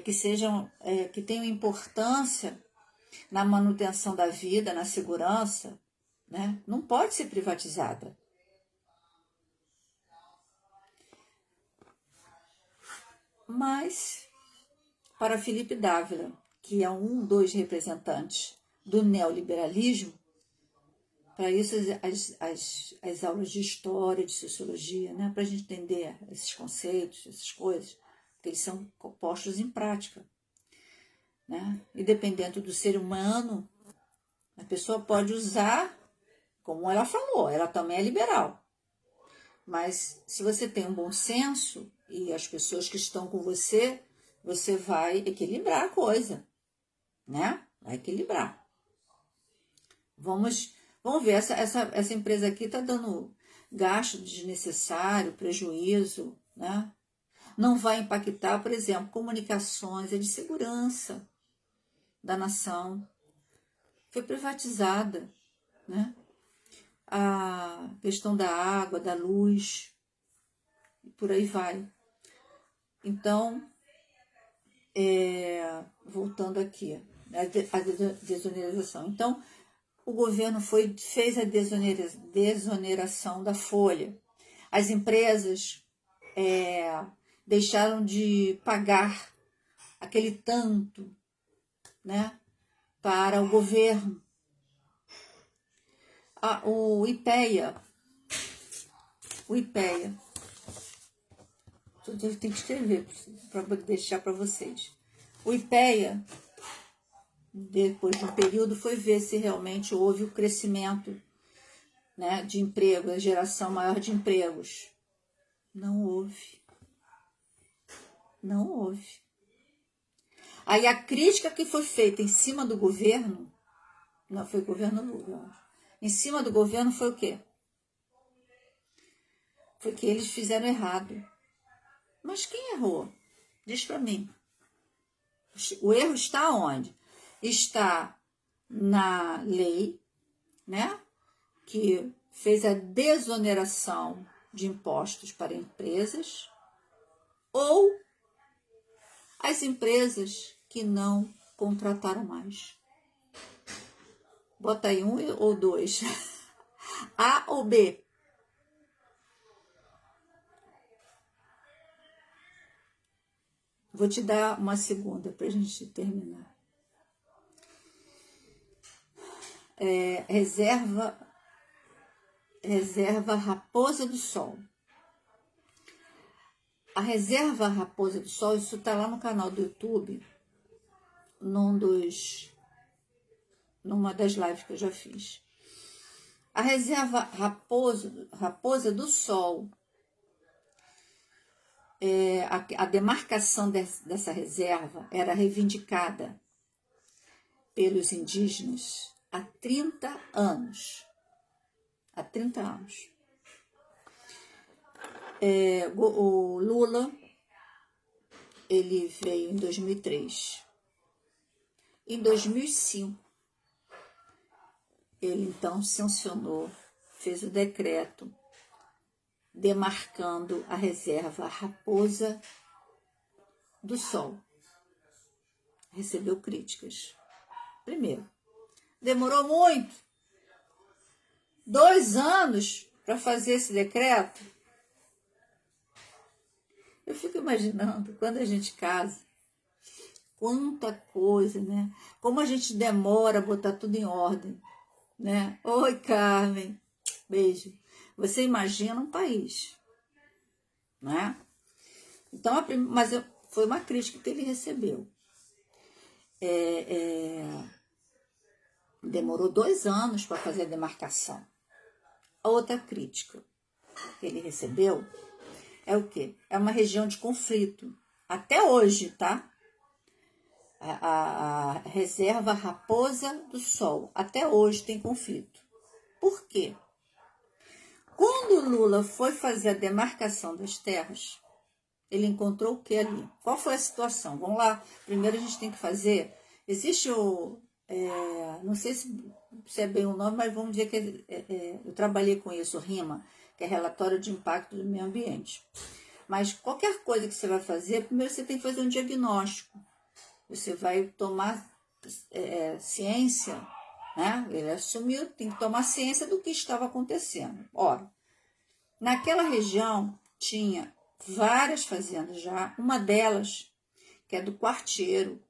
Speaker 1: que tenham importância na manutenção da vida, na segurança, né? Não pode ser privatizada. Mas, para Felipe Dávila, que é um dos representantes do neoliberalismo, para isso as aulas de história, de sociologia, né? Para a gente entender esses conceitos, essas coisas, porque eles são postos em prática, né? E dependendo do ser humano, a pessoa pode usar, como ela falou, ela também é liberal. Mas se você tem um bom senso e as pessoas que estão com você, você vai equilibrar a coisa, né? Vai equilibrar. Vamos ver, essa empresa aqui está dando gasto desnecessário, prejuízo, né? Não vai impactar, por exemplo, comunicações, é de segurança da nação. Foi privatizada, né? A questão da água, da luz, e por aí vai. Então, voltando aqui, a desoneração. Então, o governo fez a desoneração da folha. As empresas deixaram de pagar aquele tanto, né, para o governo. O IPEA, Eu tenho que escrever para deixar para vocês. O IPEA, depois de um período, foi ver se realmente houve o crescimento, né, de emprego, a geração maior de empregos. Não houve. Não houve. Aí a crítica que foi feita em cima do governo, não foi o governo Lula, em cima do governo foi o quê? Foi que eles fizeram errado. Mas quem errou? Diz para mim. O erro está onde? Está na lei, né, que fez a desoneração de impostos para empresas, ou as empresas que não contrataram mais. Bota aí 1 ou 2. A ou B? Vou te dar uma segunda para a gente terminar. Reserva Raposa do Sol. A reserva Raposa do Sol, isso está lá no canal do YouTube, numa das lives que eu já fiz. A reserva Raposa do Sol, a demarcação dessa reserva era reivindicada pelos indígenas há 30 anos. Há 30 anos. O Lula, ele veio em 2003. Em 2005, ele então sancionou, fez o decreto demarcando a reserva Raposa do Sol. Recebeu críticas. Primeiro, demorou muito, 2 anos para fazer esse decreto. Eu fico imaginando, quando a gente casa, quanta coisa, né? Como a gente demora a botar tudo em ordem, né? Oi, Carmen, beijo. Você imagina um país, né? Então, mas foi uma crítica que ele recebeu. Demorou 2 anos para fazer a demarcação. A outra crítica que ele recebeu é o quê? É uma região de conflito. Até hoje, tá? A reserva Raposa do Sol, até hoje tem conflito. Por quê? Quando o Lula foi fazer a demarcação das terras, ele encontrou o que ali? Qual foi a situação? Vamos lá, primeiro a gente tem que fazer... Existe não sei se é bem o nome, mas vamos dizer que eu trabalhei com isso, RIMA, que é Relatório de Impacto do Meio Ambiente. Mas qualquer coisa que você vai fazer, primeiro você tem que fazer um diagnóstico. Você vai tomar ciência, né? Ele assumiu, tem que tomar ciência do que estava acontecendo. Ora, naquela região tinha várias fazendas já, uma delas, que é do Quarteiro.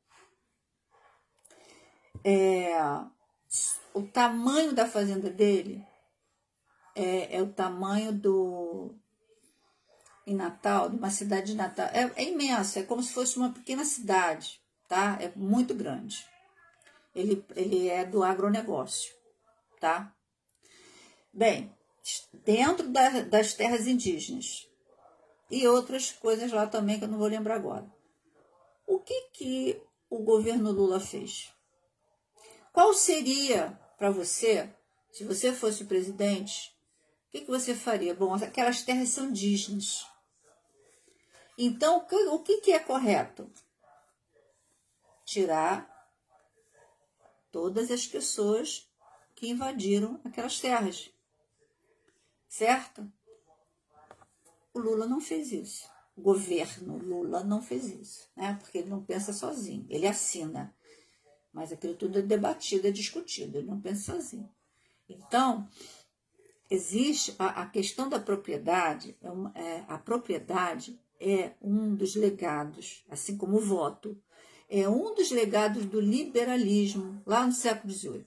Speaker 1: O tamanho da fazenda dele é o tamanho em Natal, de uma cidade de Natal. É imenso, é como se fosse uma pequena cidade, tá? É muito grande. Ele é do agronegócio, tá? Bem, dentro das terras indígenas e outras coisas lá também que eu não vou lembrar agora. O que o governo Lula fez? Qual seria para você, se você fosse o presidente, o que você faria? Bom, aquelas terras são indígenas. Então, o que é correto? Tirar todas as pessoas que invadiram aquelas terras. Certo? O Lula não fez isso. O governo Lula não fez isso, né? Porque ele não pensa sozinho, ele assina. Mas aquilo tudo é debatido, é discutido, ele não pensa sozinho. Então, existe a questão da propriedade, a propriedade é um dos legados, assim como o voto, é um dos legados do liberalismo, lá no século XVIII.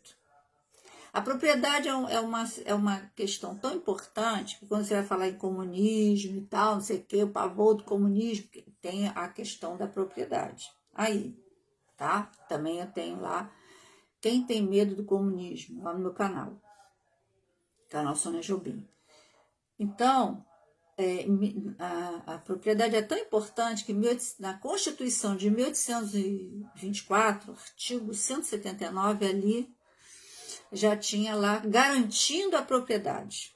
Speaker 1: A propriedade é uma questão tão importante que quando você vai falar em comunismo e tal, não sei o que, o pavor do comunismo, tem a questão da propriedade. Aí, tá? Também eu tenho lá, quem tem medo do comunismo, lá no meu canal Sônia Jobim. Então, a propriedade é tão importante que na Constituição de 1824, artigo 179, ali já tinha lá garantindo a propriedade.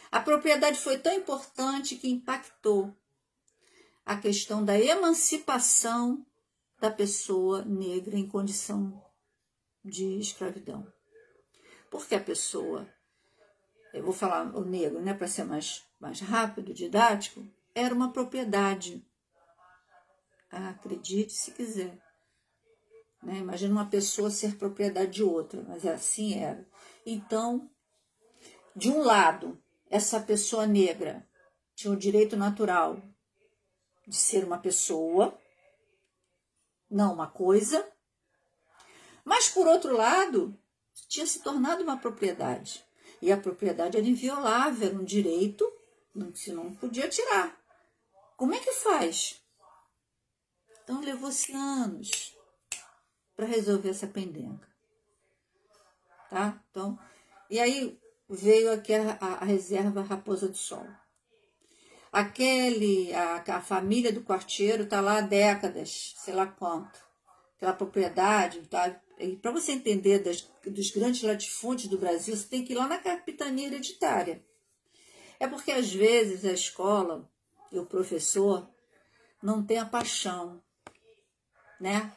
Speaker 1: A propriedade foi tão importante que impactou a questão da emancipação da pessoa negra em condição de escravidão. Porque a pessoa, eu vou falar o negro, né, para ser mais rápido, didático, era uma propriedade. Acredite se quiser. Né? Imagina uma pessoa ser propriedade de outra, mas assim era. Então, de um lado, essa pessoa negra tinha o direito natural de ser uma pessoa, não uma coisa, mas, por outro lado, tinha se tornado uma propriedade. E a propriedade era inviolável, era um direito que se não podia tirar. Como é que faz? Então, levou-se anos para resolver essa pendenga. Tá? Então, e aí veio aqui a reserva Raposa do Sol. A família do quarteiro está lá há décadas, sei lá quanto. Aquela propriedade, tá? Para você entender dos grandes latifúndios do Brasil, você tem que ir lá na capitania hereditária. É porque, às vezes, a escola e o professor não tem a paixão, né?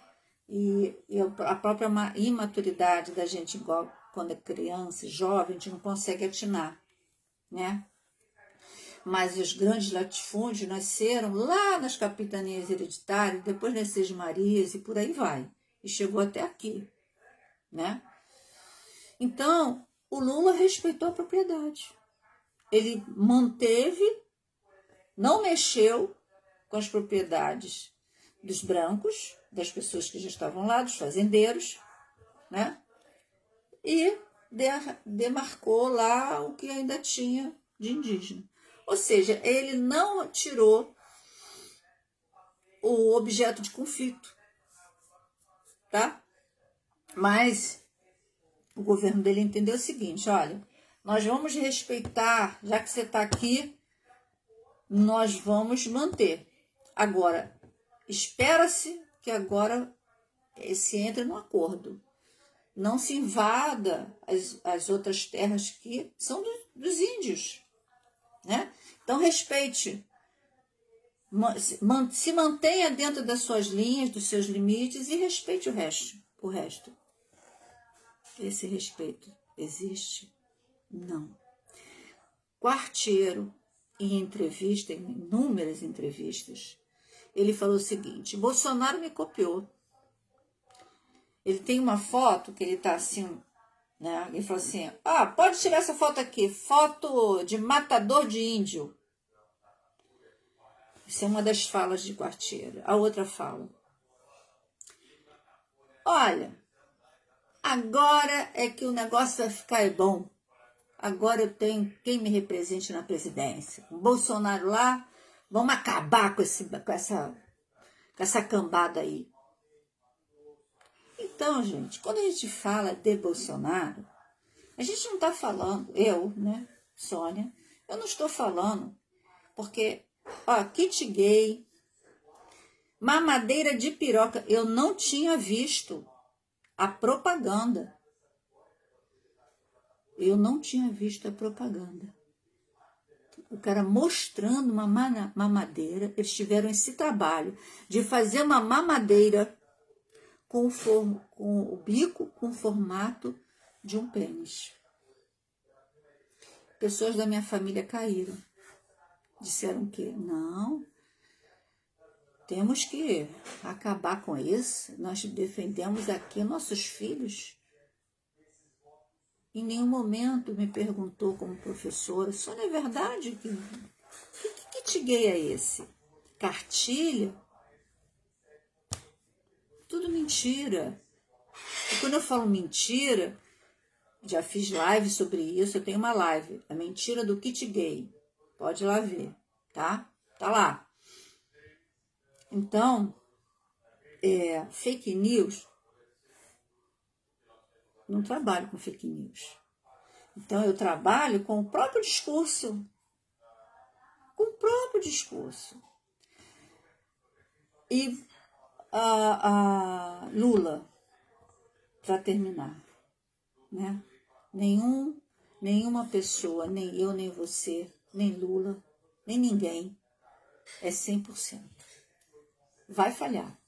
Speaker 1: E a própria imaturidade da gente, igual quando é criança, jovem, a gente não consegue atinar, né? Mas os grandes latifúndios nasceram lá nas capitanias hereditárias, depois nas Seis Marias e por aí vai. E chegou até aqui, né? Então, o Lula respeitou a propriedade. Ele manteve, não mexeu com as propriedades dos brancos, das pessoas que já estavam lá, dos fazendeiros, né? E demarcou lá o que ainda tinha de indígena. Ou seja, ele não tirou o objeto de conflito, tá? Mas o governo dele entendeu o seguinte, olha, nós vamos respeitar, já que você está aqui, nós vamos manter. Agora, espera-se que agora se entre num acordo. Não se invada as outras terras que são dos índios, né? Então, respeite. Se mantenha dentro das suas linhas, dos seus limites e respeite o resto. Esse respeito existe? Não. Quartiero, em inúmeras entrevistas, ele falou o seguinte: Bolsonaro me copiou. Ele tem uma foto que ele está assim, né? Ele falou assim: pode tirar essa foto aqui, foto de matador de índio. Isso é uma das falas de Quartiero. A outra fala: olha, agora é que o negócio vai ficar bom. Agora eu tenho quem me represente na presidência. O Bolsonaro lá, vamos acabar com essa cambada aí. Então, gente, quando a gente fala de Bolsonaro, a gente não está falando, né, Sônia, eu não estou falando, porque, kit gay, mamadeira de piroca, eu não tinha visto a propaganda. Eu não tinha visto a propaganda. O cara mostrando uma mamadeira, eles tiveram esse trabalho de fazer uma mamadeira com o bico com o formato de um pênis. Pessoas da minha família caíram. Disseram que não, temos que acabar com isso. Nós defendemos aqui nossos filhos. Em nenhum momento me perguntou como professora, só não é verdade? Que kit gay é esse? Cartilha? Tudo mentira. E quando eu falo mentira, Já fiz live sobre isso, eu tenho uma live, A Mentira do Kit Gay. Pode ir lá ver, tá? Tá lá. Então, fake news, não trabalho com fake news. Então, eu trabalho com o próprio discurso. Com o próprio discurso. E a Lula, para terminar, né? Nenhuma pessoa, nem eu, nem você, nem Lula, nem ninguém é 100%. Vai falhar.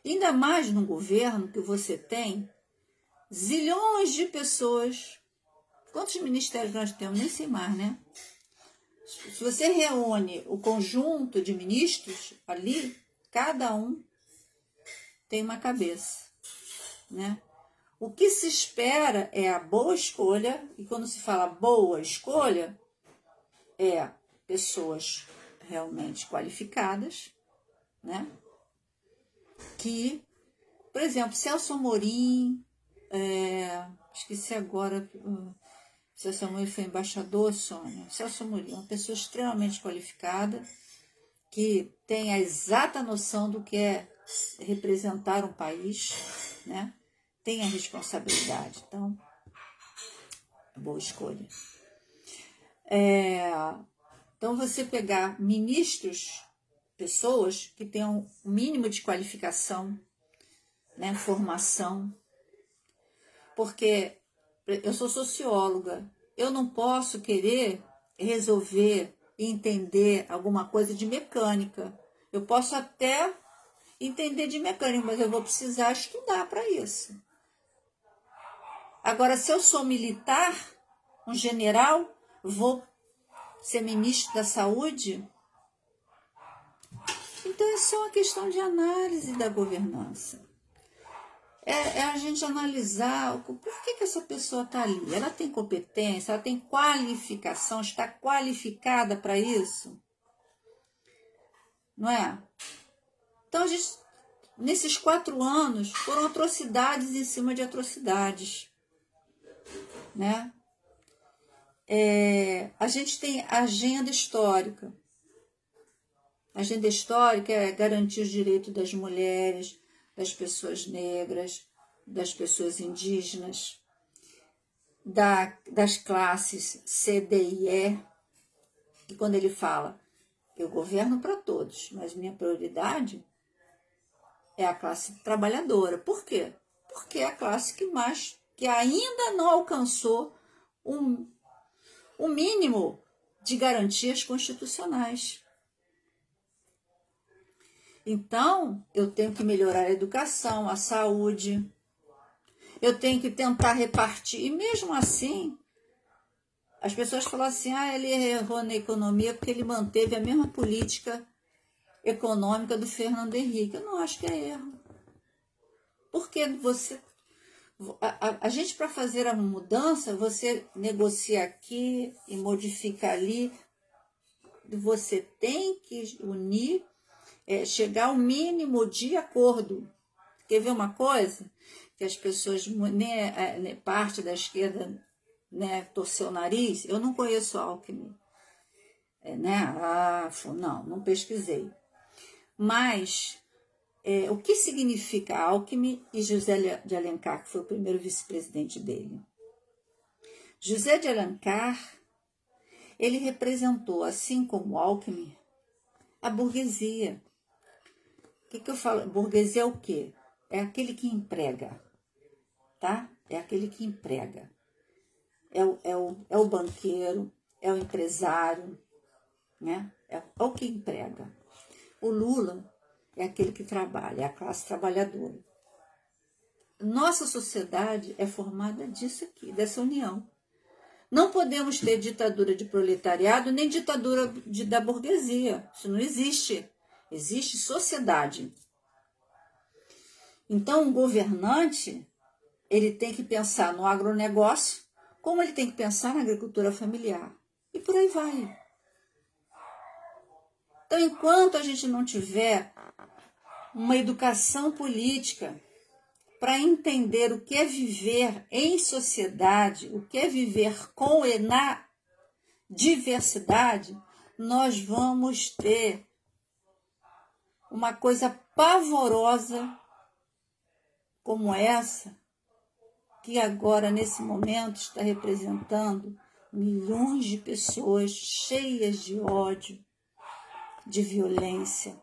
Speaker 1: Ainda mais num governo que você tem zilhões de pessoas. Quantos ministérios nós temos? Nem sei mais, né? Se você reúne o conjunto de ministros ali, cada um tem uma cabeça, né? O que se espera é a boa escolha, e quando se fala boa escolha, é pessoas realmente qualificadas, né? Que, por exemplo, Celso Amorim, esqueci agora, Celso Amorim foi embaixador, Sônia. Celso Amorim, uma pessoa extremamente qualificada, que tem a exata noção do que é representar um país, né? Tem a responsabilidade. Então, boa escolha. Então, você pegar ministros, pessoas que tenham um mínimo de qualificação, né? Formação, porque eu sou socióloga, eu não posso querer resolver e entender alguma coisa de mecânica. Eu posso até entender de mecânica, mas eu vou precisar estudar para isso. Agora, se eu sou militar, um general, vou ser ministro da saúde, então é só uma questão de análise da governança. É a gente analisar por que essa pessoa está ali. Ela tem competência, ela tem qualificação, está qualificada para isso? Não é? Então, nesses 4 anos, foram atrocidades em cima de atrocidades. Né? A gente tem agenda histórica. A agenda histórica é garantir os direitos das mulheres, das pessoas negras, das pessoas indígenas, das classes C, D e E. E quando ele fala, eu governo para todos, mas minha prioridade é a classe trabalhadora. Por quê? Porque é a classe que ainda não alcançou um mínimo de garantias constitucionais. Então, eu tenho que melhorar a educação, a saúde, eu tenho que tentar repartir. E mesmo assim, as pessoas falam assim, ele errou na economia porque ele manteve a mesma política econômica do Fernando Henrique. Eu não acho que é erro. Porque a gente, para fazer a mudança, você negocia aqui e modifica ali. Você tem que unir, chegar ao mínimo de acordo. Quer ver uma coisa? Que as pessoas, parte da esquerda, né, torceu o nariz. Eu não conheço Alckmin. Não pesquisei. Mas o que significa Alckmin e José de Alencar, que foi o primeiro vice-presidente dele? José de Alencar, ele representou, assim como Alckmin, a burguesia. O que eu falo? Burguesia é o quê? É aquele que emprega, tá? É aquele que emprega. É o banqueiro, é o empresário, né? É o que emprega. O Lula é aquele que trabalha, é a classe trabalhadora. Nossa sociedade é formada disso aqui, dessa união. Não podemos ter ditadura de proletariado, nem ditadura da burguesia. Isso não existe. Existe sociedade. Então, um governante, ele tem que pensar no agronegócio, como ele tem que pensar na agricultura familiar. E por aí vai. Então, enquanto a gente não tiver uma educação política para entender o que é viver em sociedade, o que é viver com e na diversidade, nós vamos ter uma coisa pavorosa como essa, que agora, nesse momento, está representando milhões de pessoas cheias de ódio, de violência.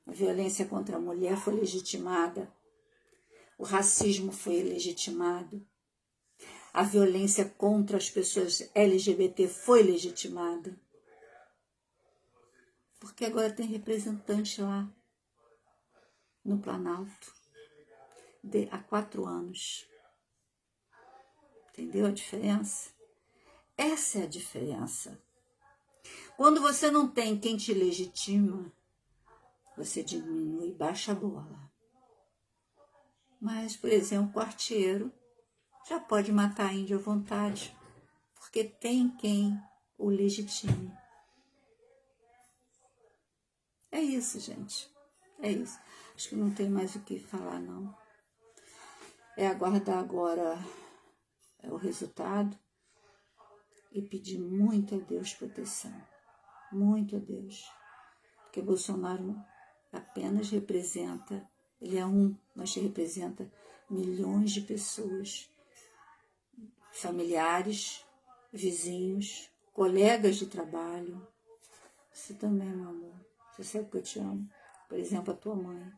Speaker 1: A violência contra a mulher foi legitimada, o racismo foi legitimado, a violência contra as pessoas LGBT foi legitimada. Porque agora tem representante lá no Planalto há 4 anos. Entendeu a diferença? Essa é a diferença. Quando você não tem quem te legitima, você diminui, baixa a bola. Mas, por exemplo, o arteiro já pode matar índio à vontade, porque tem quem o legitime. É isso, gente. É isso. Acho que não tem mais o que falar, não. É aguardar agora o resultado e pedir muito a Deus proteção. Muito a Deus. Porque Bolsonaro apenas representa, ele é mas representa milhões de pessoas, familiares, vizinhos, colegas de trabalho. Você também, meu amor. Você sabe que eu te amo. Por exemplo, a tua mãe,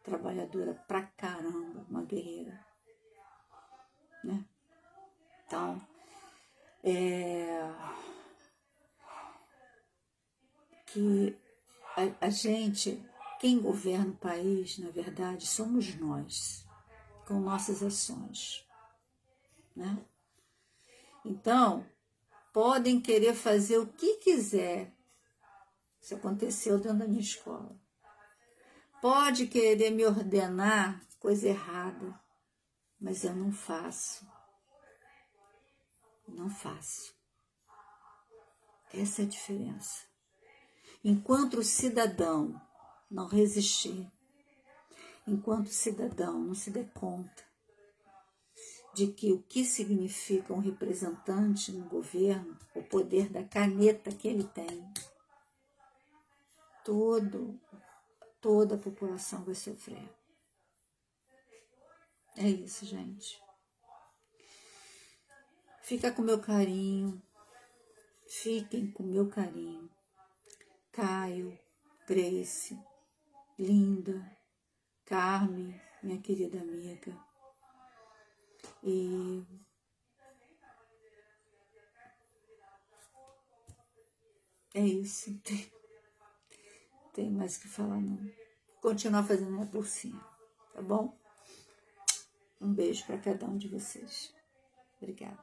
Speaker 1: trabalhadora pra caramba, uma guerreira. Né? Então, que a gente, quem governa o país, na verdade, somos nós, com nossas ações. Né? Então, podem querer fazer o que quiser. Isso aconteceu dentro da minha escola. Pode querer me ordenar coisa errada, mas eu não faço. Não faço. Essa é a diferença. Enquanto o cidadão não resistir, enquanto o cidadão não se der conta de que o que significa um representante no governo, o poder da caneta que ele tem, toda a população vai sofrer. É isso, gente. Fica com meu carinho. Fiquem com meu carinho. Caio, Grace, Linda, Carmen, minha querida amiga. E é isso. Tem mais o que falar, não. Vou continuar fazendo minha bolsinha, tá bom? Um beijo para cada um de vocês. Obrigada.